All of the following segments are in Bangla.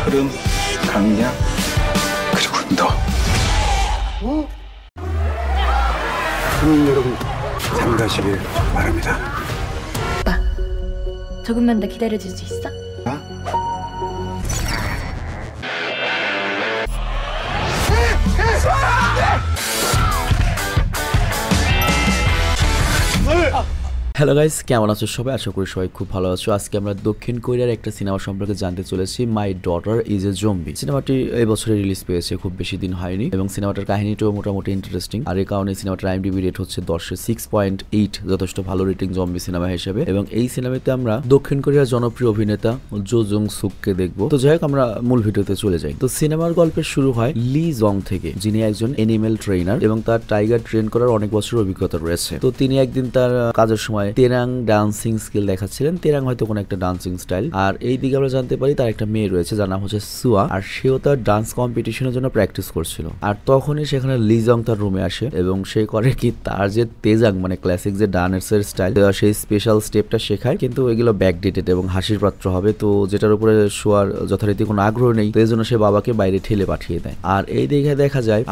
철음, 강량, 그리고 너. 국민 여러분, 잘 가시길 바랍니다. 오빠, 조금만 더 기다려줄 수 있어? হ্যালো গাইস, কেমন আছো সবাই? আশা করি সবাই খুব ভালো আছো। আজকে আমরা দক্ষিণ কোরিয়ার একটা সিনেমা সম্পর্কে জানতে চলেছি, my daughter is a zombie. সিনেমাটি এই বছরে রিলিজ পেয়েছে, খুব বেশি দিন হয়নি, এবং সিনেমাটার কাহিনীটাও মোটামুটি ইন্টারেস্টিং। আর এই কারণে সিনেমাটার IMDb রেট হচ্ছে 10-এ 6.8, যথেষ্ট ভালো রেটিং জম্বি সিনেমা হিসেবে। এবং এই সিনেমাতে আমরা দক্ষিণ কোরিয়ার জনপ্রিয় অভিনেতা জো জং সুককে দেখবো। তো যাই হোক, আমরা মূল ভিডিওতে চলে যাই। তো সিনেমার গল্পের শুরু হয় লি জং থেকে, যিনি একজন অ্যানিমেল ট্রেনার এবং তার টাইগার ট্রেন করার অনেক বছর অভিজ্ঞতা রয়েছে। তো তিনি একদিন তার কাজের সময় তেরাং ডান্সিং স্কিল দেখাচ্ছিলেন। তেরাং হয়তো কোনো একটা ডান্সিং স্টাইল। আর এই দিকে আমরা জানতে পারি তার একটা মেয়ে রয়েছে যার নাম হচ্ছে সুয়া, আর সেও তার ডান্স কম্পিটিশনের জন্য প্র্যাকটিস করছিল। আর তখনই সেখানে লিজং তার রুমে আসে এবং সে করে কি, তার যে তেজাং মানে ক্লাসিক যে ডান্সের স্টাইল, সেই স্পেশাল স্টেপটা শেখায়, কিন্তু এগুলো ব্যাকডেটেড এবং হাসির পাত্র হবে। তো যেটার উপরে সুয়ার যথারীতি কোনো আগ্রহ নেই, তো এই জন্য সে বাবাকে বাইরে ঠেলে পাঠিয়ে দেয়। আর এই দিকে দেখা যায়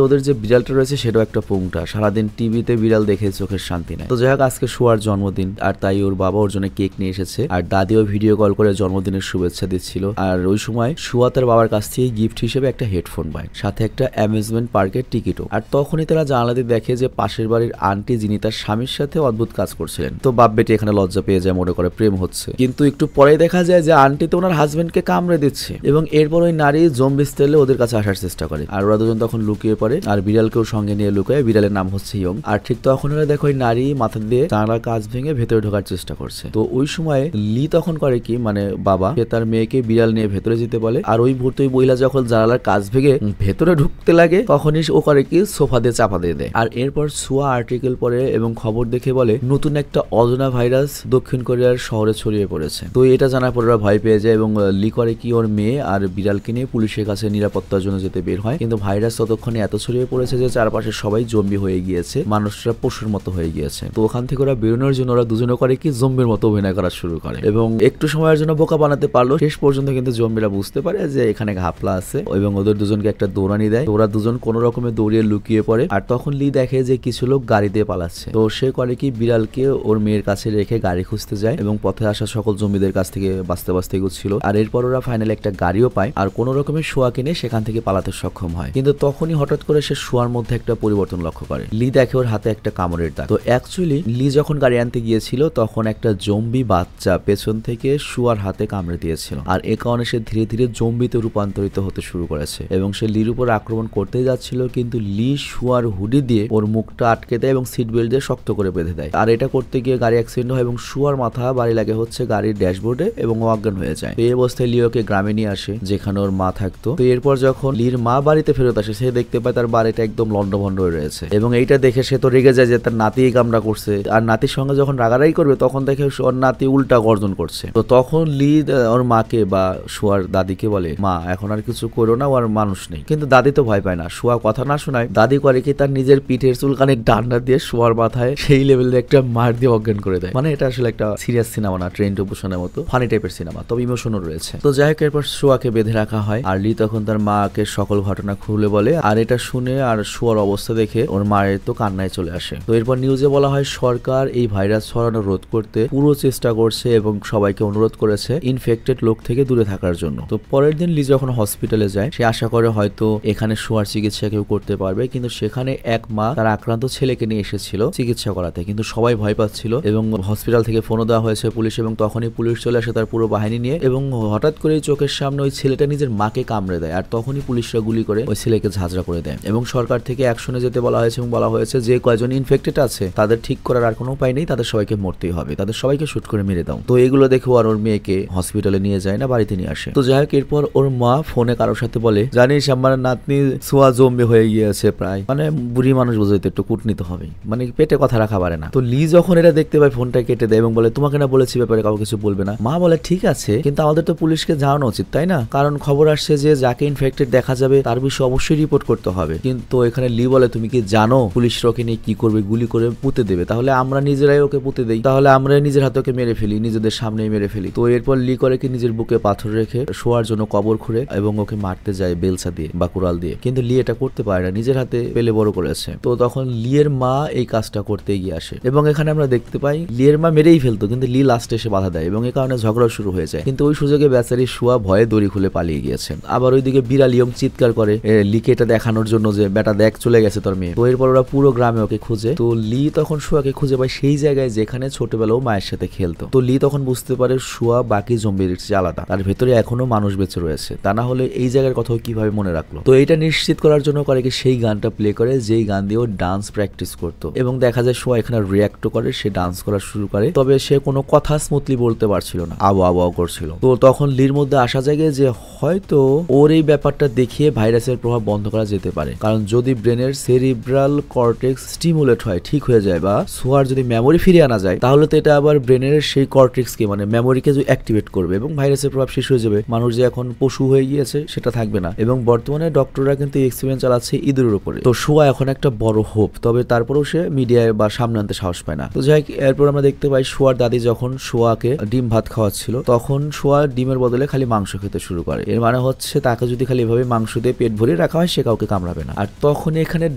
ওদের যে বিড়ালটা রয়েছে সেটাও একটা পুংটা। সারাদিন টিভিতে বিড়াল দেখে চোখের শান্তি নেয়। তো যাই হোক, আজকে সুয়ার জন্মদিন, আর তাই ওর বাবা ওর জন্য কেক নিয়ে এসেছে, আর দাদিও ভিডিও কল করে জন্মদিনের শুভেচ্ছা দিচ্ছিল। আর ওই সময় সুয়া তার বাবার কাছ থেকে গিফট হিসেবে একটা হেডফোন পায়, সাথে একটা অ্যামিউজমেন্ট পার্কের টিকিটও। আর তখনই তারা জানালাতে দেখে যে পাশের বাড়ির আন্টি, যিনি তার স্বামীর সাথে অদ্ভুত কাজ করছিলেন। তো বাপ বেটি এখানে লজ্জা পেয়ে যায়, মনে করে প্রেম হচ্ছে। কিন্তু একটু পরে দেখা যায় যে আন্টি তো ওনার হাজবেন্ডকে কামড়ে দিচ্ছে, এবং এরপর ওই নারী জম্বি স্টাইলে ওদের কাছে আসার চেষ্টা করে। আর ওরা দুজন তখন লুকিয়ে পড়ে, আর বিড়ালকেও সঙ্গে নিয়ে লুকায়। বিড়ালের নাম হচ্ছে ইয়ং। আর ঠিক তখন ওরা দেখো ওই নারী মাথা দিয়ে জানালার কাঁচ ভেঙে ভেতরে ঢোকার চেষ্টা করছে। তো ওই সময় লি তখন করে কি, মানে বাবা, সে তার মেয়েকে বিড়াল নিয়ে ভেতরে যেতে বলে। আর ওই মুহূর্তে ওই মহিলা যখন জানালার কাঁচ ভেঙে ভেতরে ঢুকতে লাগে, তখনই ও করে কি, সোফা দিয়ে চাপা দিয়ে দেয়। আর এরপর সুয়া আর্টিকেল পড়ে এবং খবর দেখে বলে নতুন একটা অজানা ভাইরাস দক্ষিণ কোরিয়ার শহরে ছড়িয়ে পড়েছে। তো এটা জানার পর ওরা ভয় পেয়ে যায়, এবং লি করে কি, ওর মেয়ে আর বিড়ালকে নিয়ে পুলিশের কাছে নিরাপত্তার জন্য যেতে বের হয়। কিন্তু ভাইরাস ততক্ষণে এত ছড়িয়ে পড়েছে যে চারপাশে সবাই জম্বি হয়ে গিয়েছে, মানুষরা পশুর মতো হয়ে গিয়েছে। তো ওখান থেকে ওরা বেরোনোর জন্য ওরা দুজনে করে কি, জম্বির মতো অভিনয় করা শুরু করে, এবং একটু সময়ের জন্য বোকা বানাতে পারলো। শেষ পর্যন্ত কিন্তু জম্বিরা বুঝতে পারে যে এখানে ঘাপলা আছে, এবং ওদের দুজনকে একটা দৌড়ানি দেয়। ওরা দুজন কোন রকমে দৌড়িয়ে লুকিয়ে পড়ে। আর তখন লি দেখে যে কিছু লোক গাড়ি দিয়ে পালাচ্ছে। তো সে করে কি, বিড়ালকে ওর মেয়ের কাছে রেখে গাড়ি খুঁজতে যায়, এবং পথে আসা সকল জম্বিদের কাছ থেকে বাঁচতে বাঁচতে এগোচ্ছিল। আর এরপর ওরা ফাইনালি একটা গাড়িও পায়, আর কোন রকমের শোয়া কিনে সেখান থেকে পালাতে সক্ষম হয়। কিন্তু তখনই হঠাৎ করে সে শোয়ার মধ্যে একটা পরিবর্তন লক্ষ্য করে। লি দেখে ওর হাতে একটা কামড়ের দাগ। তো অ্যাকচুয়ালি লি যখন গাড়ি আনতে গিয়েছিল, তখন একটা জম্বি বাচ্চা পেছন থেকে শুয়ার হাতে কামড়ে দিয়েছিল। আর এ কারণে সে ধীরে ধীরে জম্বিতে রূপান্তরিত হতে শুরু করেছে, এবং সে লির উপর আক্রমণ করতেই যাচ্ছিল, কিন্তু লি শুয়ার হুডি দিয়ে ওর মুখটা আটকে দেয় এবং সিট বেল্ট দিয়ে শক্ত করে বেঁধে দেয়। আর এটা করতে গিয়ে গাড়ি অ্যাক্সিডেন্ট হয়, এবং শুয়ার মাথা বাড়ি লাগে হচ্ছে গাড়ির ড্যাশবোর্ডে, এবং অজ্ঞান হয়ে যায়। তো এই অবস্থায় লিওকে গ্রামে নিয়ে আসে, যেখানে ওর মা থাকতো। তো এরপর যখন লির মা বাড়িতে ফেরত আসে, সে দেখতে পায় তার বাড়িটা একদম লন্ডভন্ড হয়ে রয়েছে, এবং এইটা দেখে সে তো রেগে যায় যে তার নাতি কামড়া করছে। আর নাতির সঙ্গে যখন রাগারাগি করবে, তখন দেখে ওর নাতি উল্টা গর্জন করছে। তো তখন লি ওর মাকে বা শুয়ার দাদিকে বলে, মা এখন আর কিছু করো না, ওর মানুষ নেই। কিন্তু দাদি তো ভয় পায় না, শুয়া কথা না শোনায়। দাদি করে কি, তার নিজের পিঠের চুলকানে ডান্ডা দিয়ে শুয়ার মাথায় সেই লেভেলের একটা মার দিয়ে অজ্ঞান করে দেয়। মানে এটা আসলে একটা সিরিয়াস সিনেমা না, ট্রেন টু বুসানের মতো ফানি টাইপের সিনেমা, তবে ইমোশনও রয়েছে। তো যাই হোক, এরপর শুয়াকে বেঁধে রাখা হয়, আর লি তখন তার মাকে সকল ঘটনা খুলে বলে। আর এটা শুনে আর শুয়ার অবস্থা দেখে ওর মায়ের তো কান্নায় চলে আসে। তো এরপর নিউজে বলা হয় সরকার এই ভাইরাস ছড়ানো রোধ করতে পুরো চেষ্টা করছে, এবং সবাইকে অনুরোধ করেছে ইনফেক্টেড লোক থেকে দূরে থাকার জন্য। তো পরের দিন লি যখন হসপিটালে যায়, সে আশা করে হয়তো এখানে শুয়ার চিকিৎসা কেউ করতে পারবে, কিন্তু সেখানে এক মা তার আক্রান্ত ছেলেকে নিয়ে এসেছিল চিকিৎসা করাতে, কিন্তু সবাই ভয় পাচ্ছিল, এবং হসপিটাল থেকে ফোনও দেওয়া হয়েছে পুলিশ, এবং তখনই পুলিশ চলে আসে তার পুরো বাহিনী নিয়ে, এবং হঠাৎ করে চোখের সামনে ওই ছেলেটা নিজের মাকে কামড়ে দেয়। আর তখনই পুলিশরা গুলি করে ওই ছেলেকে ঝাঁঝরা করে দেয়, এবং সরকার থেকে অ্যাকশনে যেতে বলা হয়েছে, এবং বলা হয়েছে যে কয়জন ইনফেক্টেড আছে তাদের ঠিক করার আর কোনো উপায় নেই, তাদের সবাইকে মরতেই হবে, তাদের সবাইকে শুট করে মেরে দাও। তো এগুলো দেখে আর ওর মেয়েকে হসপিটালে নিয়ে যায় না, বাড়িতে নিয়ে আসে। তো যাই হোক, এরপর ওর মা ফোনে কারোর সাথে বলে, জানিস আমার নাতনি সোয়া জম্বি হয়ে গিয়েছে প্রায়। মানে বুড়ি মানুষ বুঝতে একটু কূটনীতি হবে, মানে পেটে কথা রাখা পারে না। তো লি যখন এটা দেখতে পায়, ফোনটা কেটে দেয় এবং বলে, তোমাকে না বলেছি ব্যাপারে কাউকে কিছু বলবে না। মা বলে, ঠিক আছে, কিন্তু আমাদের তো পুলিশকে জানানো উচিত, তাই না? কারণ খবর আসছে যে যাকে ইনফেক্টেড দেখা যাবে তার বিষয়ে অবশ্যই রিপোর্ট করতে হবে। কিন্তু এখানে লি বলে, তুমি কি জানো পুলিশরা ওকে নিয়ে কি করবে? গুলি করে পুঁতে দেবে। তাহলে আমরা নিজে নিজেরাই ওকে পুঁতে দেই, তাহলে আমরা নিজের হাতে ওকে মেরে ফেলি, নিজেদের সামনেই মেরে ফেলি। তো এরপর লি করে কি নিজের বুকে পাথর রেখে শোয়ার জন্য কবর খুঁড়ে এবং ওকে মারতে যায় বেলসা দিয়ে বা কুড়াল দিয়ে, কিন্তু লি এটা করতে পারে না, নিজের হাতে পেলে বড় করেছে। তো তখন লিয়ের মা এই কাজটা করতে এগিয়ে আসে এবং এখানে আমরা দেখতে পাই লিয়ের মা মেরেই ফেলতো, কিন্তু লি লাস্টে এসে বাধা দেয় এবং এই কারণে ঝগড়া শুরু হয়ে যায়। কিন্তু ওই সুযোগে বেচারি শুয়া ভয়ে দড়ি খুলে পালিয়ে গিয়েছে। আবার ওইদিকে বিড়াল ইয়ং চিৎকার করে লিকে এটা দেখানোর জন্য যে বেটা দেখ চলে গেছে তোর মেয়ে। তো এরপর ওরা পুরো গ্রামে ওকে খুঁজে। তো লি তখন শুয়াকে খুঁজে পায় সেই জায়গায় যেখানে ছোটবেলাও মায়ের সাথে খেলতো। তো লি তখন বুঝতে পারে শুয়া বাকি জম্বির চেয়ে আলাদা, তার ভেতরে এখনো মানুষ বেঁচে রয়েছে, তা না হলে এই জায়গার কথাও কিভাবে মনে রাখলো। তো এটা নিশ্চিত করার জন্য করে কি সেই গানটা প্লে করে যেই গান দিয়ে ও ডান্স প্র্যাকটিস করতো এবং দেখা যায় শুয়া এখানে রিয়াক্ট করে, সে ডান্স করা শুরু করে। তবে সে কোনো কথা স্মুথলি বলতে পারছিল না, আবো আবো করছিল। তো তখন লির মধ্যে আসা যায় যে হয়তো ওর এই ব্যাপারটা দেখিয়ে ভাইরাসের প্রভাব বন্ধ করা যেতে পারে, কারণ যদি ব্রেনের সেরিব্রাল কর্টেক্স স্টিমুলেট হয়, ঠিক হয়ে যায়, বা সোয়ার যদি মেমোরি ফিরিয়ে আনা যায়, তাহলে তো এটা আবার ব্রেনের সেই কর্টেক্সকে মানে মেমোরিকে অ্যাক্টিভেট করবে এবং ভাইরাসের প্রভাব শেষ হয়ে যাবে। মানুষ যে এখন পশু হয়ে গিয়েছে সেটা থাকবে না। এবং বর্তমানে ডক্টররা কিন্তু এক্সপেরিমেন্ট চালাচ্ছে ইঁদুরের উপরে। তো শুয়া এখন একটা বড় হোপ, তবে তারপরেও সে মিডিয়ায় বা সামনে আনতে সাহস পায় না। তো যাই এরপর আমরা দেখতে পাই শুয়ার দাদি যখন শুয়াকে ডিম ভাত খাওয়াচ্ছিল, তখন শুয়া ডিমের বদলে খালি মাংস খেতে শুরু করে। এর মানে হচ্ছে তাকে যদি খালি এভাবে মাংস দিয়ে পেট ভরিয়ে রাখা হয় সে কাউকে কামড়াবে না। আর তখন এখানে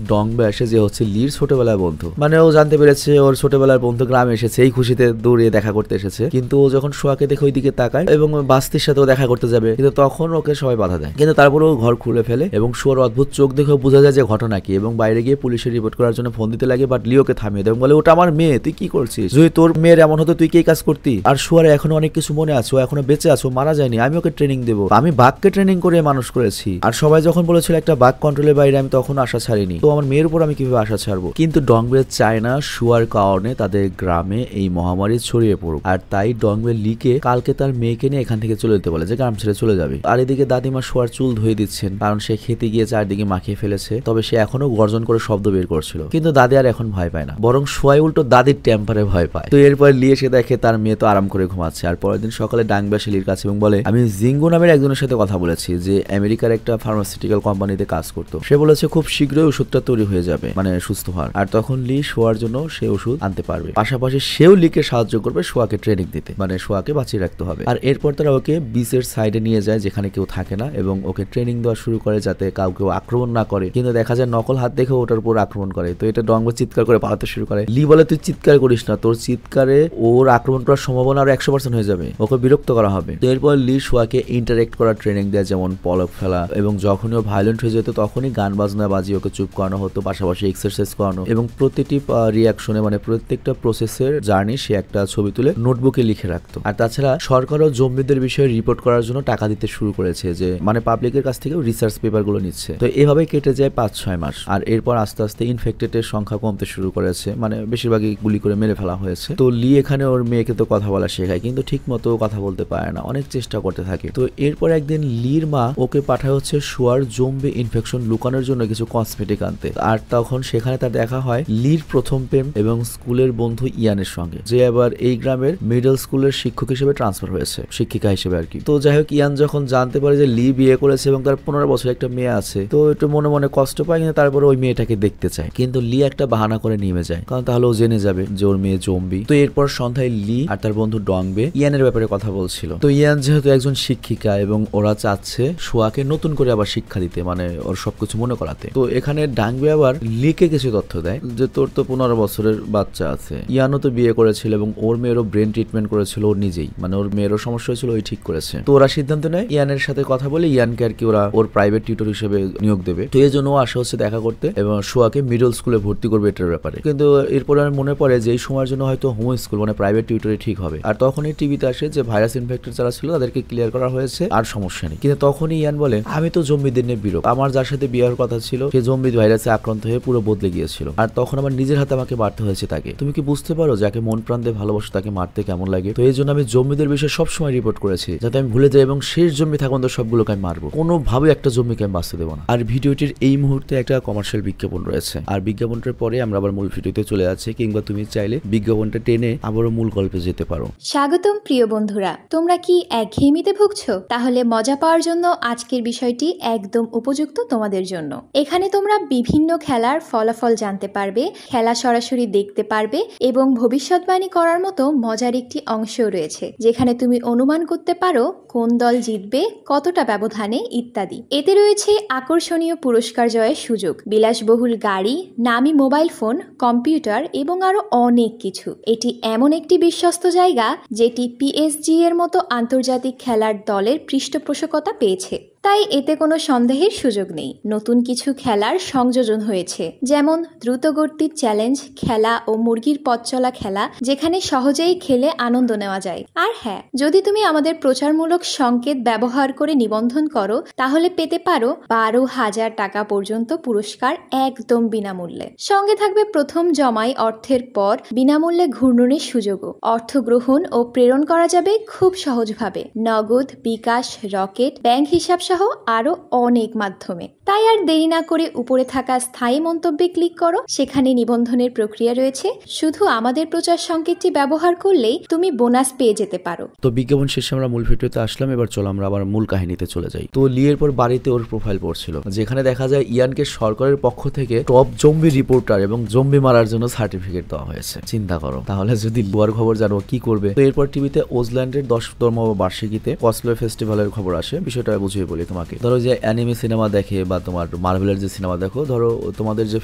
ডংবে আসে, যে হচ্ছে লির ছোটবেলার বন্ধু। মানে ও জানতে পেরেছে ওর ছোটবেলার বন্ধু গ্রামে এসেছে, এই খুশিতে দৌড়িয়ে দেখা করতে এসেছে। কিন্তু ও যখন শুয়াকে দেখে ওই দিকে তাকায় এবং বাস্তির সাথেও দেখা করতে যাবে, কিন্তু তখন ওকে সবাই বাধা দেয়। কিন্তু তারপরে ও ঘর খুলে ফেলে এবং শুয়ার অদ্ভুত চোখ দেখে বোঝা যায় যে ঘটনা কি, এবং বাইরে গিয়ে পুলিশে রিপোর্ট করার জন্য ফোন দিতে লাগে। বাট লিওকে থামিয়ে দেয় এবং বলে ওটা আমার মেয়ে, তুই কি করছিস? যদি তোর মেয়ের এমন হতো তুই কি কাজ করতি? আর শুয়ার এখনো অনেক কিছু মনে আছে, ও এখনো বেঁচে আছে, ও মারা যায়নি, আমি ওকে ট্রেনিং দেবো, আমি বাঘকে ট্রেনিং করে মানুষ করেছি। আর সবাই যখন বলেছিল একটা বাঘ কন্ট্রোলের বাইরে, আমি তখন আশা ছাড়িনি, তো আমার মেয়ের উপর আমি কিভাবে আশা ছাড়বো? কিন্তু ডংবে চায় না শুয়ার কারণে তাদের গ্রামে এই মহামারী ছড়িয়ে পড়ুক, আর তাই ডংবে লিকে কালকে তার মেয়েকে নিয়ে এখান থেকে চলে যেতে বলে, যে গ্রাম ছেড়ে চলে যাবে। আর এদিকে দাদিমা শুয়ার চুল ধুয়ে দিচ্ছেন, কারণ সে খেতে গিয়ে চারদিকে মাখিয়ে ফেলেছে। তবে সে এখনো গর্জন করে শব্দ বের করছিল, কিন্তু দাদি আর এখন ভয় পায় না, বরং শুয়াই উল্টো দাদির টেম্পারে ভয় পায়। তো এরপর লিয়ে সে দেখে তার মেয়ে তো আরাম করে ঘুমাচ্ছে। আর পরের দিন সকালে ডাংবে আসে লির কাছে এবং বলে, আমি জিঙ্গো নামের একজনের সাথে কথা বলেছি যে আমেরিকার একটা ফার্মাসিউটিক্যাল কোম্পানিতে কাজ করতো। সে বলেছে খুব শীঘ্রই ওষুধটা তৈরি হয়ে যাবে, মানে সুস্থ হওয়ার। আর তখন লি শোয়ার জন্য সে ওষুধ আনতে পারবে, পাশাপাশি সেও লিকে সাহায্য করবে শোয়াকে ট্রেনিং দিতে, মানে শোয়াকে বাঁচিয়ে রাখতে হবে। আর এরপর তারা ওকে বিচের সাইডে নিয়ে যায় যেখানে কেউ থাকে না এবং ওকে ট্রেনিং দেওয়া শুরু করে যাতে কাউকে আক্রমণ না করে। কিন্তু দেখা যায় নকল হাত দেখে ওটার উপর আক্রমণ করে। তো এটা ডংবে চিৎকার করে পালাতে শুরু করে। লি বলে, তুই চিৎকার করিস না, তোর চিৎকারে ওর আক্রমণ করার সম্ভাবনা আরো 100% হয়ে যাবে, ওকে বিরক্ত করা হবে। তো এরপর লি শোয়াকে ইন্টারেক্ট করার ট্রেনিং দেয়, যেমন পলক ফেলা, এবং যখনই ও ভায়োলেন্ট হয়ে যেত তখনই গান বাজনা বাজিয়ে ওকে চুপ করানো হতো, পাশাপাশি এক্সারসাইজ করানো এবং প্রতিটি রিয়াকশনে মানে প্রত্যেকটা প্রসেসের জার্নি সে একটা ছবি তুলে নোটবুকে লিখে রাখতো। আর তাছাড়া সরকারও জম্বিদের বিষয়ে রিপোর্ট করার জন্য টাকা দিতে শুরু করেছে, যে মানে পাবলিকের কাছ থেকেও রিসার্চ পেপার গুলো নিচ্ছে। তো এভাবে কেটে যায় 5-6 মাস। আর এরপর আস্তে আস্তে ইনফেক্টেডের সংখ্যা কমতে শুরু করেছে, মানে বেশিরভাগই গুলি করে মেরে ফেলা হয়েছে। তো লি এখানে ওর মেয়েকে তো কথা বলা শেখায়, কিন্তু ঠিক মতো কথা বলতে পারে না, অনেক চেষ্টা করতে থাকে। তো এরপর একদিন লির মা ওকে পাঠায় হচ্ছে শুয়ার জম্বি ইনফেকশন লুকানোর জন্য কিছু কসমেটিক আনতে। আর তখন সেখানে তার দেখা হয় লির প্রথম প্রেম এবং স্কুলের বন্ধু ইয়ানের সঙ্গে, যে আবার এই গ্রামের মিডল স্কুলের শিক্ষক হিসেবে ট্রান্সফার হয়েছে, শিক্ষিকা হিসেবে আর কি। তো যাই হোক, ইয়ান যখন জানতে পারে যে লি বিয়ে করেছে এবং তার 15 বছর একটা মেয়ে আছে, তো একটু মনে মনে কষ্ট পায়, কিন্তু তারপরে ওই মেয়েটাকে দেখতে চায়। কিন্তু লি একটা বাহানা করে নেমে যায়, কারণ তাহলে ও জেনে যাবে যে ওর মেয়ে জম্বি। তো এরপর সন্ধ্যায় লি আর তার বন্ধু ডংবে ইয়ানের ব্যাপারে কথা বলছিল। তো ইয়ান যেহেতু একজন শিক্ষিকা এবং ওরা চাচ্ছে শুয়াকে নতুন করে আবার শিক্ষা দিতে, মানে ওর সবকিছু মনে করাতে। তো এখানে ডাংবে আবার লিকে কিছু তথ্য দেয়, যে তোর তো 15 বছরের বাচ্চা আছে, ইয়ানও তো বিয়ে করেছিল এবং ওর মেয়েরও ব্রেন ট্রিটমেন্ট করেছিল ওর নিজেই, মানে ওর মেয়েরও সমস্যা হয়েছিল, ওই ঠিক করেছে। তো ওরা সিদ্ধান্ত নেয় ইয়ানের সাথে কথা বলে ইয়ানকে আর কি ওরা ওর প্রাইভেট টিউটর হিসেবে নিয়োগ দেবে। তো এই জন্য ও আসা হচ্ছে দেখা করতে এবং শুয়াকে মিডল স্কুলে ভর্তি করবে এটার ব্যাপারে। কিন্তু এরপর আর মনে পড়ে যে এই সময়ের জন্য হয়তো হোম স্কুল মানে প্রাইভেট টিউটরই ঠিক হবে। আর তখনই টিভিতে আসে যে ভাইরাস ইনফেক্টেড যারা ছিল তাদেরকে ক্লিয়ার করা হয়েছে, আর সমস্যা নেই। কিন্তু তখনই ইয়ান বলে, আমি তো জম্বিদের নিয়ে বিরোধ, আমার যার সাথে বিয়ের কথা ছিল সে জম্বি ভাইরাসে আক্রান্ত হয়ে পুরো বদলে গিয়েছিল, আর তখন আমার নিজের হাতে আমাকে মারতে হয়েছে তাকে। তুমি কি বুঝতে পারো যাকে মন প্রাণ দিয়ে ভালোবাসো তাকে মারতে কেমন লাগে? তো এই জন্য আমি জম্বিদের বিষয়ে সবসময় রিপোর্ট করেছি, যাতে আমি ভুলে যাই এবং শেষ জম্বি থাকুন তো সবগুলোকে আমি মারবো, কোনোভাবে একটা জম্বিকে আমি বাঁচতে দেবো না। আর ভিডিওটির এই মুহূর্তে একটা কমার্শিয়াল বিজ্ঞাপন রয়েছে, আর বিজ্ঞাপনটার পরে আমরা আবার মূল ভিডিওতে চলে যাচ্ছি, কিংবা তুমি চাইলে বিজ্ঞাপনটা টেনে আবারও মূল গল্পে যেতে পারো। স্বাগতম প্রিয় বন্ধুরা, তোমরা কি একঘেয়েমিতে ভুগছো? তাহলে মজা পাওয়ার জন্য আজকের বিষয়টি একদম উপযুক্ত তোমাদের জন্য। এখানে তোমরা বিভিন্ন খেলার ফলাফল জানতে পারবে, খেলা সরাসরি দেখতে পারবে পারবে এবং ভবিষ্যৎবাণী করার মতো মজার একটি অংশও রয়েছে, যেখানে তুমি অনুমান করতে পারো কোন দল জিতবে, কতটা ব্যবধানে ইত্যাদি। এতে রয়েছে আকর্ষণীয় পুরস্কার জয়ের সুযোগ, বিলাসবহুল গাড়ি, নামি মোবাইল ফোন, কম্পিউটার এবং আরো অনেক কিছু। এটি এমন একটি বিশ্বস্ত জায়গা যেটি পিএসজি এর মতো আন্তর্জাতিক খেলার দলের পৃষ্ঠপোষকতা পেয়েছে, তাই এতে কোনো সন্দেহের সুযোগ নেই। নতুন কিছু খেলার সংযোজন হয়েছে, যেমন দ্রুতগতির চ্যালেঞ্জ খেলা ও মুরগির পথ চলা খেলা, যেখানে সহজেই খেলে আনন্দ নেওয়া যায়। আর হ্যাঁ, যদি তুমি আমাদের প্রচারমূলক সংকেত ব্যবহার করে নিবন্ধন করো তাহলে পেতে পারো 12,000 টাকা পর্যন্ত পুরস্কার একদম বিনামূল্যে। সঙ্গে থাকবে প্রথম জমাই অর্থের পর বিনামূল্যে ঘূর্ণনের সুযোগও। অর্থ গ্রহণ ও প্রেরণ করা যাবে খুব সহজভাবে, নগদ, বিকাশ, রকেট, ব্যাংক হিসাব সহ আরো অনেক মাধ্যমে। তাই আর দেরি না করে উপরে থাকা স্থায়ী মন্তব্যে ক্লিক করো, সেখানে নিবন্ধনের প্রক্রিয়া রয়েছে। শুধু আমাদের প্রচার সংকেতটি ব্যবহার করলেই তুমি বোনাস পেয়ে যেতে পারো। তো বিজ্ঞাপন শেষে আমরা মূল ভিডিওতে আসলাম, এবার চলো আমরা আবার মূল কাহিনীতে চলে যাই। তো লিয়ের পর বাড়িতে ওর প্রোফাইল পড়ছিল, যেখানে দেখা যায় ইয়ানকে সরকারের পক্ষ থেকে টপ জম্বি রিপোর্টার এবং জম্বি মারার জন্য সার্টিফিকেট দেওয়া হয়েছে। চিন্তা করো, তাহলে যদি লুয়ার খবর জানো কি করবে। তো এরপর টিভিতে ওজল্যান্ডের 10তম বার্ষিকীতে কসপ্লে ফেস্টিভ্যালের খবর আসে। বিষয়টা বুঝিয়ে বলি তোমাকে। ধরো যে অ্যানিমে সিনেমা দেখে বা তোমার মার্ভেলের যে সিনেমা দেখো, ধরো তোমাদের যে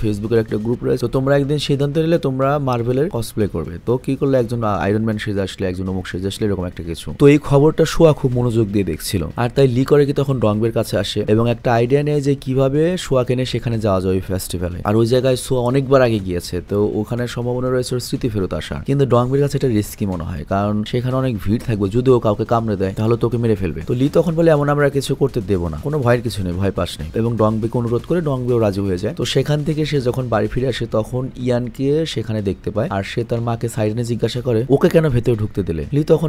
ফেসবুকের একটা গ্রুপ রয়েছে, তো তোমরা একদিন সিদ্ধান্ত নিলে তোমরা মার্ভেলের কসপ্লে করবে। তো কি করলে, একজন আয়রন ম্যান সেজে আসলে, একজন অমুক সেজে আসলে, এরকম একটা কিছু। তো এই খবরটা শোয়া খুব মনোযোগ দিয়ে দেখছিল, আর তাই লি করে কি তখন ডংবের কাছে আসে এবং একটা আইডিয়া নেয় যে কিভাবে শোয়াকে নিয়ে সেখানে যাওয়া যায় ওই ফেস্টিভ্যালে। আর ওই জায়গায় শোয়া অনেকবার আগে গিয়েছে, তো ওখানে সম্ভাবনা রয়েছে ওর স্মৃতি ফেরত আসা। কিন্তু ডংবের কাছে এটা রিস্কি মনে হয়, কারণ সেখানে অনেক ভিড় থাকবে, যদি ও কাউকে কামড়ে দেয় তাহলে তোকে মেরে ফেলবে। তো লি তখন বলে এমন আমরা কিছু করতে দেবো না, কোনো ভয়ের কিছু নেই, ভয় পাস নেই। এবং ডংবেকে অনুরোধ করে ডংবেও রাজি হয়ে যায়। তো সেখান থেকে সে যখন বাড়ি ফিরে আসে তখন ইয়ানকে সেখানে দেখতে পায়, আর সে তার মাকে সাইডে জিজ্ঞাসা করে ওকে কেন ভেতরে ঢুকতে দিলে।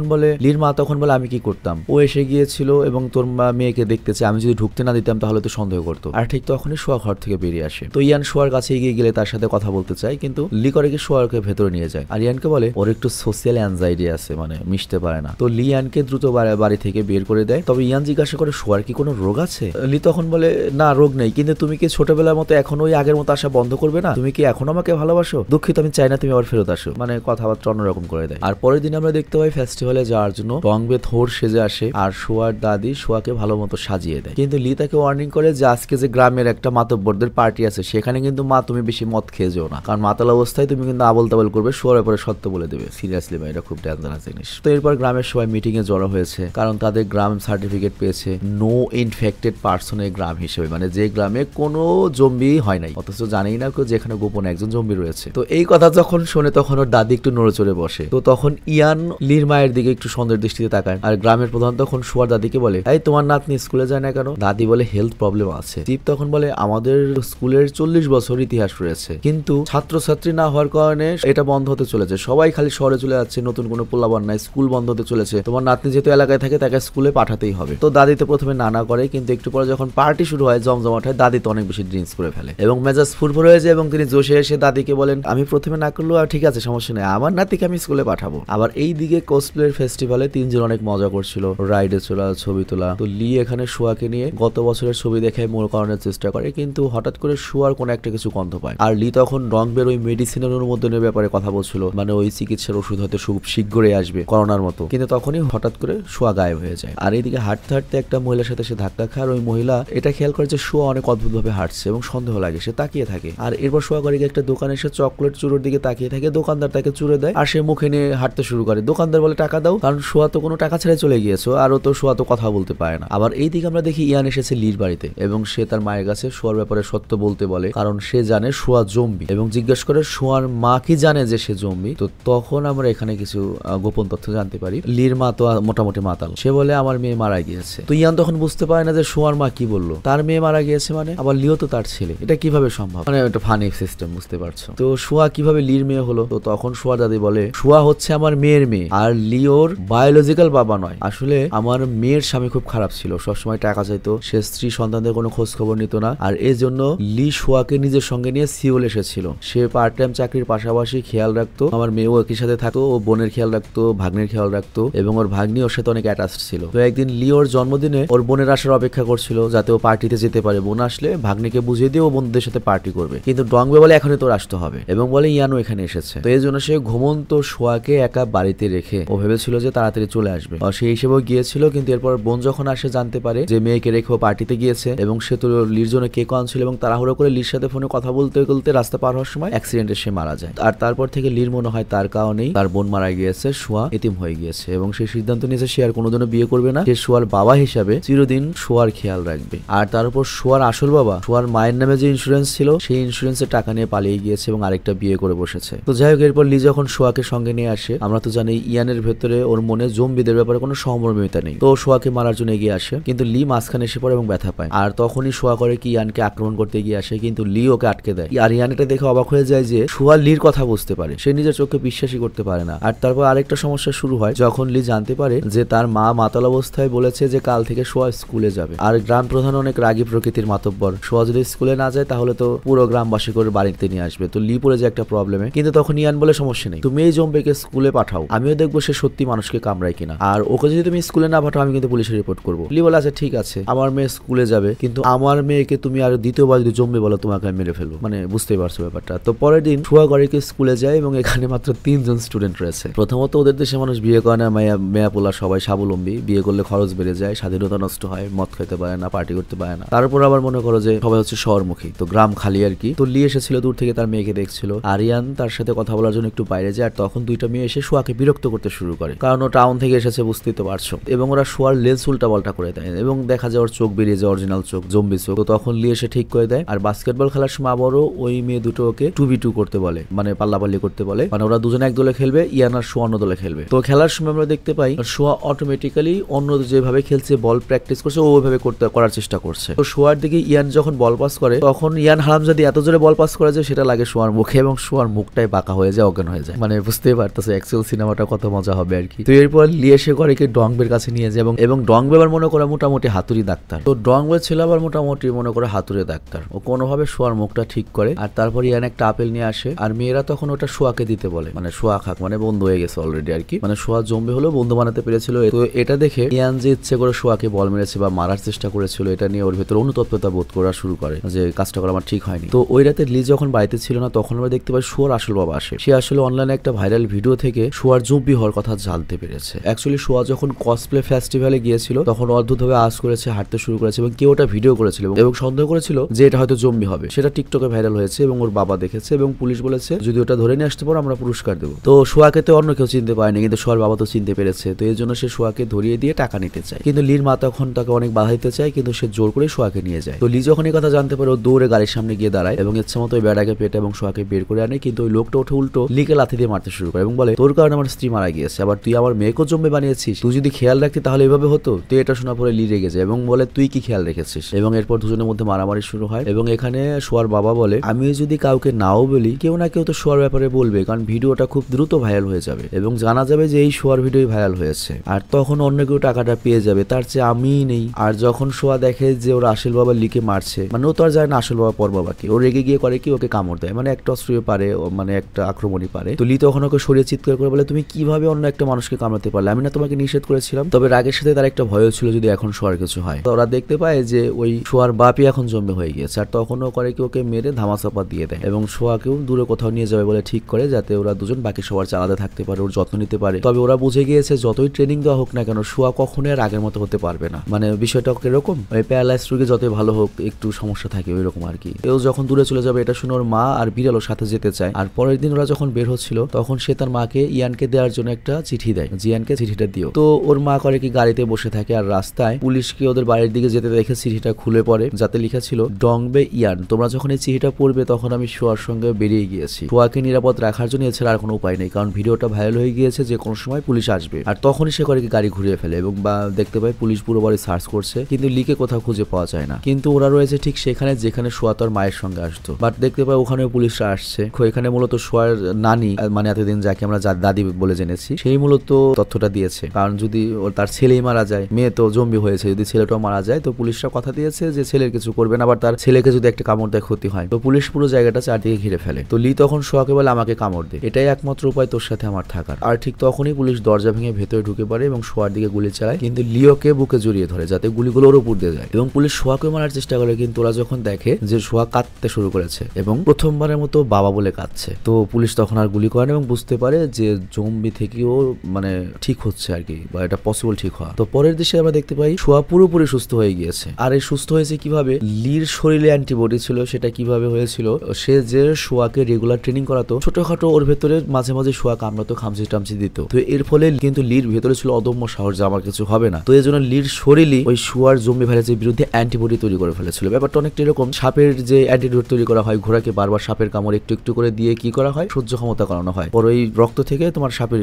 লির মা তখন বলে আমি কি করতাম, ও এসে গিয়েছিল এবং তোর মেয়েকে দেখতেছে, আমি যদি ঢুকতে না দিতাম তাহলে তো সন্দেহ করতো। আর ঠিক তখনই শোয়া ঘর থেকে বেরিয়ে আসে। তো ইয়ান শোয়ার কাছে এগিয়ে গেলে তার সাথে কথা বলতে চায়, কিন্তু লি করে কি শোয়ারকে ভেতরে নিয়ে যায়। আর ইয়ানকে বলে ওর একটু সোশ্যাল অ্যাংজাইটি আছে, মানে মিশতে পারে না। তো লি ইয়ানকে দ্রুত বাড়ি থেকে বের করে দেয়। তবে ইয়ান জিজ্ঞাসা করে শোয়ার কি কোনো রোগ আছে। লি তখন বলে না, রোগ নেই, কিন্তু তুমি কি ছোটবেলার মতো এখনো ওই আগের মতো আসা বন্ধ করবে না? তুমি কি এখনো আমাকে ভালোবাসো? দুঃখিত, আমি চাই না তুমি আবার ফেরত আসো। মানে কথাবার্তা অন্যরকম করে দেয়। আর পরের দিন আমরা দেখতে পাই ফেস্টিভ্যালে যাওয়ার জন্য ডংবে থোর সেজে আসে, আর শোয়ার দাদি শোয়াকে ভালো মতো সাজিয়ে দেয়। কিন্তু লি তাকে ওয়ার্নিং করে যে আজকে যে গ্রামের একটা মাতব্বরদের পার্টি আছে, সেখানে কিন্তু মা তুমি বেশি মদ খেয়ে যেও না, কারণ মাতাল অবস্থায় তুমি কিন্তু আবল তাবল করবে, শোয়ার ব্যাপারে সত্য বলে দেবে। সিরিয়াসলি ভাই, এটা খুব ডেঞ্জারাস জিনিস। তো এরপর গ্রামের সবাই মিটিং এ জড়ো হয়েছে, কারণ তাদের গ্রাম সার্টিফিকেট পেয়েছে নো ইনফেক্টেড পার্সনের গ্রাম হিসেবে, মানে যে গ্রামে কোনো জম্বি হয় নাই, অথচ জানেই না কেউ যেখানে গোপনে একজন জম্বি রয়েছে। তো এই কথা যখন শোনে তখন ওর দাদি একটু নড়ে চড়ে বসে। তো তখন ইয়ান লির মায়ের দিকে একটু সন্দেহের দৃষ্টিতে তাকায়, আর গ্রামের প্রধান তখন শোয়ার দাদিকে বলে এই তোমার নাতনি স্কুলে যায় না কেন? দাদি বলে হেলথ প্রবলেম আছে। চিপ তখন বলে আমাদের স্কুলের 40 বছর ইতিহাস রয়েছে, কিন্তু ছাত্রছাত্রী না হওয়ার কারণে এটা বন্ধ হতে চলেছে, সবাই খালি শহরে চলে যাচ্ছে, নতুন কোনো পোলাবান নাই, স্কুল বন্ধ হতে চলেছে, তোমার নাতনি যেহেতু এলাকায় থাকে তাকে স্কুলে পাঠাতেই হবে। তো দাদি তো প্রথমে নানা করে, কিন্তু একটু পরে যখন পার্টি শুরু হয়, জমজমাট হয়, দাদি তো অনেক বেশি ড্রিঙ্কস করে ফেলে এবং মেজাজ ফুরফুর হয়ে যায় এবং তিনি জোশে এসে দাদিকে বলেন আমি প্রথমে না করলেও আর ঠিক আছে, সমস্যা নেই, আমার নাতিকে আমি স্কুলে পাঠাবো। আবার এই দিকে কসপ্লের ফেস্টিভ্যালে তিনজন অনেক মজা করছিল, রাইডে চলা, ছবি তোলা। তো লি এখানে শোয়াকে নিয়ে গত বছরের ছবি দেখে মূল করানোর চেষ্টা করে, কিন্তু হঠাৎ করে শোয়ার কোনো একটা কিছু গন্ধ পায়। আর লি তখন ডংবের ওই মেডিসিনের অনুমোদনের ব্যাপারে কথা বলছিল, মানে ওই চিকিৎসার ওষুধ হয়তো খুব শীঘ্রই আসবে করোনার মতো, কিন্তু তখনই হঠাৎ করে শোয়া গায়েব হয়ে যায়। আর এইদিকে হাঁটতে হাঁটতে একটা মহিলার সাথে সে ধাক্কা খায়, আর ওই মহিলা এটা খেয়াল করে যে শোয়া অনেক অদ্ভুত ভাবে হাঁটছে এবং সন্দেহ লাগে, সে তাকিয়ে থাকে। আর এরপর শোয়া করে একটা দোকানে এসে চকলেট চুরোর দিকে তাকিয়ে থাকে, দোকানদার তাকে চুরে দেয়, আর সে মুখে নিয়ে হাঁটতে শুরু করে। দোকানদার বলে টাকা দাও, কারণ শোয়া তো কোনো টাকা ছেড়ে চলে গিয়েছো, আর ও তো শোয়া তো কথা বলতে পারে না। আবার এই দিকে আমরা দেখি ইয়ান এসেছে লির বাড়িতে এবং সে তার মায়ের কাছে শোয়ার ব্যাপারে সত্য বলতে বলে, কারণ সে জানে শোয়া জম্বি, এবং জিজ্ঞেস করে শোয়ার মা কি জানে যে সে জম্বি। তো তখন আমরা এখানে কিছু গোপন তথ্য জানতে পারি। লির মা তো মোটামুটি মাতাল, সে বলে আমার মেয়ে মারা গিয়েছে। তো ইয়ান তখন বুঝতে পারে না যে শোয়ার মা কি বললো, তার মেয়ে মারা গিয়েছে মানে, আবার লিও তো তার ছেলে, এটা কিভাবে সম্ভব? মানে একটা ফানি সিস্টেম, বুঝতে পারছো? তো শোয়া কিভাবে লির মেয়ে হলো? তো তখন শোয়া দাদি বলে শোয়া হচ্ছে আমার মেয়ের মেয়ে, আর লিওর বায়োলজিক্যাল বাবা নয়। আসলে আমার মেয়ের স্বামী খুব খারাপ ছিল, সবসময় টাকা চাইতো, সে স্ত্রী সন্তানদের কোনো খোঁজ খবর নিত না, আর এই জন্য লি শোয়াকে নিজের সঙ্গে নিয়ে সিওল এসেছিল। সে পার্ট টাইম চাকরির পাশাপাশি খেয়াল রাখতো আমার মেয়েও একই সাথে থাকতো, ও বোনের খেয়াল রাখতো, ভাগ্নের খেয়াল রাখতো, এবং ওর ভাগ্নি ওর সাথে অনেক অ্যাটাচড ছিল। তো একদিন লিওর জন্মদিনে ওর বোনের বোনের আসার অপেক্ষা করছিল যাতে ও পার্টিতে যেতে পারে। বোন আসলে ভাগ্নিকে বুঝিয়ে দিয়ে ও বন্ধুদের সাথে পার্টি করবে, কিন্তু ডংবে বলে এখনই তোর আসতে হবে এবং বলে ইয়ানও এখানে এসেছে। তো এই জন্য সে ঘুমন্ত শোয়াকে একা বাড়িতে রেখে ও ভেবেছিল যে তাড়াতাড়ি চলে আসবে, সেই হিসেবেও গিয়েছিল। কিন্তু এরপর বোন যখন আসে জানতে পারে যে মেয়েকে রেখে ও পার্টিতে গিয়েছে এবং সে তো লির জন্য কেক আনছিল এবং তাড়াহুড়ো করে লির সাথে ফোনে কথা বলতে বলতে রাস্তা পার হওয়ার সময় অ্যাক্সিডেন্টে সে মারা যায়। আর তারপর থেকে লির মনে হয় তার কারণেই তার বোন মারা গিয়েছে, শোয়া এতিম হয়ে গিয়েছে এবং সে সিদ্ধান্ত নিয়েছে সে আর কোনোদিনও বিয়ে করবে না। সে শোয়ার বাবা হিসাবে চিরদিন শোয়ার খেয়াল রাখবে। আর তার উপর শোয়ার আসল বাবা শোয়ার মায়ের নামে যে ইন্স্যুরেন্স ছিল সেই ইন্স্যুরেন্সের টাকা নিয়ে পালিয়ে গিয়েছে এবং আরেকটা বিয়ে করে বসেছে। তো যাই হোক, এরপর লি যখন শোয়াকে সঙ্গে নিয়ে আসে, আমরা তো জানি ইয়ানের ভেতরে ওর মনে জম্বিদের ব্যাপারে কোনো সহমর্মিতা নেই, তো শোয়াকে মারার জন্য এগিয়ে আসে, কিন্তু লি মাঝখানে এসে পড়ে এবং ব্যথা পায়। আর তখনই শোয়া করে কি ইয়ানকে আক্রমণ করতে এগিয়ে আসে, কিন্তু লি ওকে আটকে দেয়। আর ইয়ান এটা দেখে অবাক হয়ে যায় যে শোয়া লির কথা বুঝতে পারে, সে নিজের চোখে বিশ্বাসই করতে পারে না। আর তারপর আরেকটা সমস্যা শুরু হয় যখন লি জানতে পারে যে তার মা মাতাল অবস্থায় বলেছে যে কাল থেকে শোয়া স্কুলে যাবে। আর গ্রাম প্রধান অনেক রাগী প্রকৃতির মাতব্বর, শোয়া যদি স্কুলে না যায় তাহলে তো পুরো গ্রামবাসী করে বাড়িতে নিয়ে আসবে। তো লি পড়ে যায় একটা প্রবলেমে, কিন্তু তখন ইয়ান বলে সমস্যা নেই, তুমি এই জম্বিকে স্কুলে পাঠাও, আমিও দেখবো সে সত্যি মানুষকে কামড়ায় কিনা, আর ওকে যদি তুমি স্কুলে না পাঠাও আমি কিন্তু পুলিশে রিপোর্ট করবো। লি বলে আচ্ছা ঠিক আছে, আমার মেয়ে স্কুলে যাবে, কিন্তু আমার মেয়েকে তুমি আর দ্বিতীয়বার যদি জম্বি বলো তোমাকে আমি মেরে ফেলবো, মানে বুঝতেই পারছো ব্যাপারটা। তো পরের দিন শোয়া গড়িকে স্কুলে যায় এবং এখানে মাত্র 3 জন স্টুডেন্ট রয়েছে। প্রথমত ওদের দেশে মানুষ বিয়ে করে না, মেয়া পোলা সবাই স্বাবলম্বী, বিয়ে করলে খরচ বেড়ে যায়, স্বাধীনতা নষ্ট হয়, মদ খেতে পারে না, পার্টি করতে পারে না। তারপর আবার মনে করো যে সবাই হচ্ছে শহরমুখী, তো গ্রাম খালি আর কি। তো লি এসেছিল দূর থেকে তার মেয়েকে দেখছিল, আরিয়ান তার সাথে কথা বলার জন্য একটু বাইরে যায়। আর তখন দুইটা মেয়ে এসে শোয়াকে বিরক্ত করতে শুরু করে, কারণ ও টাউন থেকে এসেছে বুঝতেই তো পারছো, এবং ওরা শোয়ার লেন্স উল্টা পাল্টা করে দেয় এবং দেখা যায় ওর চোখ বেরিয়ে যায়, অরিজিনাল চোখ, জম্বি চোখ। তো তখন লি এসে ঠিক করে দেয়। আর বাস্কেটবল খেলার সময় আবারও ওই মেয়ে দুটো ওকে 2v2 করতে বলে, মানে পাল্লাপাল্লি করতে বলে, মানে ওরা দুজনে এক দলে খেলবে, ইয়ান আর শোয়া অন্য দলে খেলবে। তো খেলার সময় আমরা দেখতে পাই শোয়া অটোমেটিক্যালি অন্য যেভাবে খেলছে, বল প্র্যাকটিস করছে ওইভাবে করার চেষ্টা করছে। তো শোয়ার দিকে ইয়ান যখন বল পাস করে তখন ইয়ান হারামজাদি এত জোরে বল পাস করে যে সেটা লাগে শোয়ার মুখে এবং শোয়ার মুখটাই বাঁকা হয়ে যায়, অজ্ঞান হয়ে যায়। মানে বুঝতেই পারতেছে অ্যাকচুয়াল সিনেমাটা কত মজা হবে আর কি। তো এরপর লি এসে করে কি ডংবের কাছে নিয়ে যায় এবং ডংবে আবার মনে করে মোটামুটি হাতুড়ি ডাক্তার। তো ডংবে ছিল আবার মোটামুটি মনে করে হাতুড়ি ডাক্তার, ও কোনোভাবে শোয়ার মুখটা ঠিক করে। আর তারপর ইয়ান একটা আপেল নিয়ে আসে, আর মেয়েরা তখন ওটা শোয়াকে দিতে বলে, মানে শোয়া খাক, মানে বন্ধু হয়ে গেছে অলরেডি আর কি, মানে শোয়া জম্বি হলো বন্ধু বানাতে পেরেছিল। তো এটা দেখে ইয়ান যে ইচ্ছে করে শোয়াকে বল মেরেছে বা মারার চেষ্টা করেছিল এটা নিয়ে ওর ভেতরে অনুতপ্ততা বোধ করা শুরু করে যে কাজটা করা আমার ঠিক হয়নি। তো ওই রাতে লি যখন বাড়িতে ছিল না তখন আমরা দেখতে পাই শোয়ার আসল বাবা আসে। সে আসলে অনলাইনে একটা ভাইরাল ভিডিও থেকে শোয়ার জম্বি হওয়ার কথা জানতে পেরেছে। অ্যাকচুয়ালি শোয়া যখন কসপ্লে ফেস্টিভ্যালে গিয়েছিল তখন অদ্ভুতভাবে আওয়াজ করেছে, হাঁটতে শুরু করেছে এবং কেউ ওটা ভিডিও করেছিল এবং সন্দেহ করেছিল যে এটা হয়তো জম্বি হবে। সেটা টিকটকে ভাইরাল হয়েছে এবং ওর বাবা দেখেছে এবং পুলিশ বলেছে যদি ওটা ধরে নিয়ে আসতে পারো আমরা পুরস্কার দেবো। তো শোয়াকে তো অন্য কেউ চিনতে পারেনি, কিন্তু শোয়ার বাবা তো চিনতে পেরেছে। তো এই জন্য সে শোয়াকে ধরিয়ে দিয়ে টাকা নিতে চায়, কিন্তু লির মা তখন তাকে অনেক বাধা দিতে চায়, কিন্তু সে জোর করে শোয়াকে নিয়ে যায়। তো লি যখন এই কথা জানতে পারে ও দৌড়ে গাড়ির সামনে গিয়ে দাঁড়ায় এবং ইচ্ছা মতো ওই বেড়াকে পেটে এবং শোয়াকে বের করে আনে, কিন্তু ওই লোকটা উঠে উল্টো লিকে লাথি দিয়ে মারতে শুরু করে এবং বলে তোর কারণে আমার স্ত্রী মারা গিয়েছে, আবার তুই আমার মেয়েকেও জম্বি বানিয়েছিস, তুই যদি খেয়াল রাখতি তাহলে এভাবে হতো। তো এটা শোনা পরে লি রেগে যায় এবং বলে তুই কি খেয়াল রেখেছিস, এবং এরপর দুজনের মধ্যে মারামারি শুরু হয়। এবং এখানে শোয়ার বাবা বলে আমি যদি কাউকে নাও বলি কেউ না কেউ তো শোয়ার ব্যাপারে বলবে, কারণ ভিডিওটা খুব দ্রুত ভাইরাল হয়ে যাবে এবং জানা যাবে যে এই শোয়ার ভিডিও ভাইরাল হয়েছে, আর তখন অন্য কেউ টাকাটা পেয়ে যাবে, তার চেয়ে আমিই নেই। আর যখন শোয়া দেখে যে ওর আসল বাবা লিকে মারছে, মানে ও তো আর যায় না আসল বাবা পর বাবাকে, ও রেগে গিয়ে করে কি ওকে কামড় দেয়, মানে একটা অস্ত্রীয় পারে, মানে একটা আক্রমণই পারে। তো লি তখন ওকে সরিয়ে চিৎকার করে বলে তুমি কিভাবে অন্য একটা মানুষকে কামড়াতে পারলে, আমি না তোমাকে নিষেধ করেছিলাম। তবে রাগের সাথে তার একটা ভয় ছিল যদি এখন শোয়ার কিছু হয়। তো ওরা দেখতে পায় যে ওই শোয়ার বাপই এখন জম্বি হয়ে গিয়েছে, আর তখন ও করে কি ওকে মেরে ধামাচাপা দিয়ে দেয় এবং শোয়াকেও দূরে কোথাও নিয়ে যাবে বলে ঠিক করে, যাতে ওরা দুজন বাকি সবার আলাদা থাকতে পারে, ওর যত্ন নিতে পারে। তবে ওরা বুঝে গিয়েছে যতই ট্রেনিং দেওয়া হোক না কেন শোয়া কখনোই আর আগের মতো হতে পারবে না, মানে বিষয়টা এরকম ওই প্যারালাইজ রোগী যতই ভালো হোক একটু সমস্যা থাকে ওই রকম আর কি। এও যখন দূরে চলে যাবে এটা শুনে ওর মা আর বিড়ালও সাথে যেতে চায়। আর পরের দিন ওরা যখন বের হচ্ছিল তখন সে তার মাকে ইয়ানকে দেওয়ার জন্য একটা চিঠি দেয়, জিয়ানকে চিঠিটা দিও। তো ওর মা করে কি গাড়িতে বসে থাকে, আর রাস্তায় পুলিশকে ওদের বাড়ির দিকে যেতে দেখে চিঠিটা খুলে পড়ে, যাতে লেখা ছিল ডংবে ইয়ান, তোমরা যখন এই চিঠিটা পড়বে তখন আমি শোয়ার সঙ্গে বেরিয়ে গিয়েছি, শোয়াকে নিরাপদ রাখার জন্য এছাড়া আর কোনো উপায় নেই, কারণ ভিডিওটা ভাইরাল হয়ে গিয়েছে, যে কোনো সময় পুলিশ আসবে। আর তখনই সে করে কি গাড়ি ঘুরিয়ে ফেলে এবং বা দেখতে পায় পুলিশ পুরো বাড়ি সার্চ করছে, কিন্তু লিকে কোথাও খুঁজে পাওয়া যায় না। কিন্তু ওরা রয়েছে ঠিক সেখানে যেখানে শোয়া তার মায়ের সঙ্গে আসতো, বাট দেখতে পায় ওখানে পুলিশরা আসছে। এখানে মূলত শোয়ার নানি, মানে এতদিন যাকে আমরা দাদি বলে জেনেছি, সেই মূলত তথ্যটা দিয়েছে, কারণ যদি তার ছেলেই মারা যায়, মেয়ে তো জম্বি হয়েছে, যদি ছেলেটাও মারা যায় তো পুলিশরা কথা দিয়েছে যে ছেলের কিছু করবে না, আবার তার ছেলেকে যদি একটা কামড় দেয় ক্ষতি হয়। তো পুলিশ পুরো জায়গাটা চারদিকে ঘিরে ফেলে। তো লি তখন শোয়াকে বলে আমাকে কামড় দে, এটাই একমাত্র উপায় তোর সাথে আমার থাকার। আর ঠিক তখনই পুলিশ দরজা ভেঙে ভেতরে ঢুকে পড়ে এবং শোয়ার দিকে গুলি চালায়, কিন্তু লিওকে বুকে জড়িয়ে ধরে ধরে যাতে গুলিগুলো ওর উপর দিয়ে যায়, এবং পুলিশ সোহাকে মারার চেষ্টা করে, কিন্তু ওরা যখন দেখে যে সোহা কাঁদতে শুরু করেছে এবং প্রথমবারের মতো বাবা বলে কাঁদছে, তো পুলিশ তখন আর গুলি করে না এবং বুঝতে পারে যে জম্বি থেকেও মানে ঠিক হচ্ছে আর কি, বা এটা পসিবল ঠিক হওয়া। তো পরের দৃশ্যে আমরা দেখতে পাই সোহা পুরোপুরি সুস্থ হয়ে গিয়েছে। আর এই সুস্থ হয়েছে কিভাবে, লির শরীরে অ্যান্টিবডি ছিল, সেটা কিভাবে হয়েছিল, সে যে সোহাকে রেগুলার ট্রেনিং করাতো, ছোটখাটো ওর ভেতরে মাঝে মাঝে সোহা কামড়াতো, খামচি টামচি দিত, তো এর ফলে কিন্তু লির ভেতরে ছিল অদম্য সাহস যে আমার কিছু হবে না। তো এই জন্য লির শরীরই ওই সোয়ার জম্বি ভাইরাসের বিরুদ্ধে অ্যান্টিবডি তৈরি করে ফেলেছিল। ব্যাপারটা অনেকটা এরকম সাপের যে অ্যান্টিডোট তৈরি করা হয়, ঘোড়াকে বারবার সাপের কামড় একটু একটু করে দিয়ে কি করা হয়, সহ্য ক্ষমতা করানো হয়, পর ওই রক্ত থেকে তোমার সাপের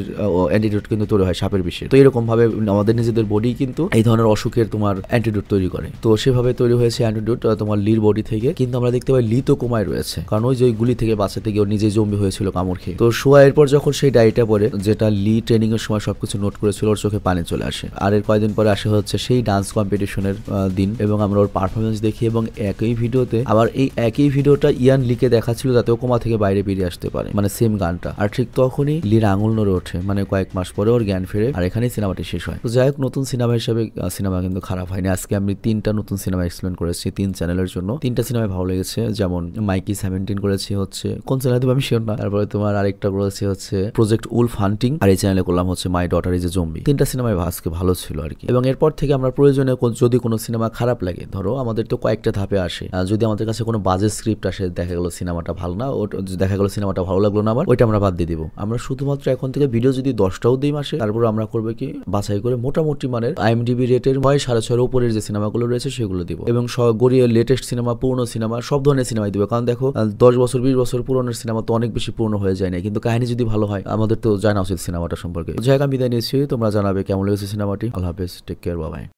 অ্যান্টিডোট কিন্তু তৈরি হয় সাপের বিষে। তো এরকম ভাবে আমাদের নিজেদের বডি কিন্তু এই ধরনের অসুখের তোমার অ্যান্টিডোট তৈরি করে। তো সেভাবে তৈরি হয়েছে অ্যান্টিডোট তোমার লির বডি থেকে। কিন্তু আমরা দেখতে পাই লি তো কোমায় রয়েছে, কারণ ওই যে গুলি থেকে বাঁচাতে গিয়ে ওর নিজে জম্বি হয়েছিল কামড় খেয়ে। তো সোয়া এরপর যখন সেই ডায়েরিটা পড়ে, যেটা লি ট্রেনিং এর সময় সবকিছু নোট করেছিল, ওর চোখে পানি চলে আসে। আর এর কয়েকদিন পরে আসে হচ্ছে সেই ডান্স কম্পিটিশনের দিন, এবং আমরা ওর পারফরমেন্স দেখি, এবং একই ভিডিওতে আবার এই একই ভিডিওটা ইয়ান লিকে দেখাচ্ছিল যাতে ও কোমা থেকে বাইরে বেরিয়ে আসতে পারে, মানে সেম গানটা। আর ঠিক তখনই লির আঙুল নড়ে ওঠে, মানে কয়েক মাস পরে ওর জ্ঞান ফেরে, আর এখানেই সিনেমাটি শেষ হয়। তো যাই হোক, নতুন সিনেমা হিসেবে সিনেমা কিন্তু খারাপ হয়নি। আজকে আমি 3টা নতুন সিনেমা এক্সপ্লেন করেছি 3 চ্যানেলের জন্য। 3টা সিনেমায় ভালো লেগেছে, যেমন মাইকি 17 করেছি হচ্ছে কোন চ্যানেলে দেবো আমি শিওর না, তারপরে তোমার আরেকটা করেছি হচ্ছে প্রজেক্ট উলফ হান্টিং, আর এই চ্যানেলে করলাম হচ্ছে my daughter is a zombie. 3টা সিনেমায় আজকে ভালো ছিল আর কি। এবং এরপর থেকে আমরা প্রয়োজনে যদি কোনো সিনেমা খারাপ লাগে, ধরো আমাদের তো কয়েকটা ধাপে আসে, যদি আমাদের কাছে কোনো বাজে স্ক্রিপ্ট আসে, দেখা গেল সিনেমাটা ভালো না, দেখা গেল সিনেমাটা ভালো লাগলো না, আবার ওইটা আমরা বাদ দিয়ে দিব। আমরা শুধুমাত্র এখন থেকে ভিডিও যদি 10টাও দিই মাসে, তারপর আমরা করবো কি বাছাই করে মোটামুটি মানের IMDb রেটের 6.5 উপরের যে সিনেমাগুলো রয়েছে সেগুলো দিব, এবং গড়িয়ে লেটেস্ট সিনেমা, পুরনো সিনেমা, সব ধরনের সিনেমাই দিব। কারণ দেখো 10 বছর 20 বছর পুরোনো সিনেমা তো অনেক বেশি পুরনো হয়ে যায় না, কিন্তু কাহিনী যদি ভালো হয় আমাদের তো জানা উচিত সিনেমাটা সম্পর্কে। জায়গা বিদায় নিয়েছি, তোমরা জানাবে কেমন লেগেছে সিনেমাটি। আল্লাহ হাফেজ, টেক কেয়ার, বাই বাই।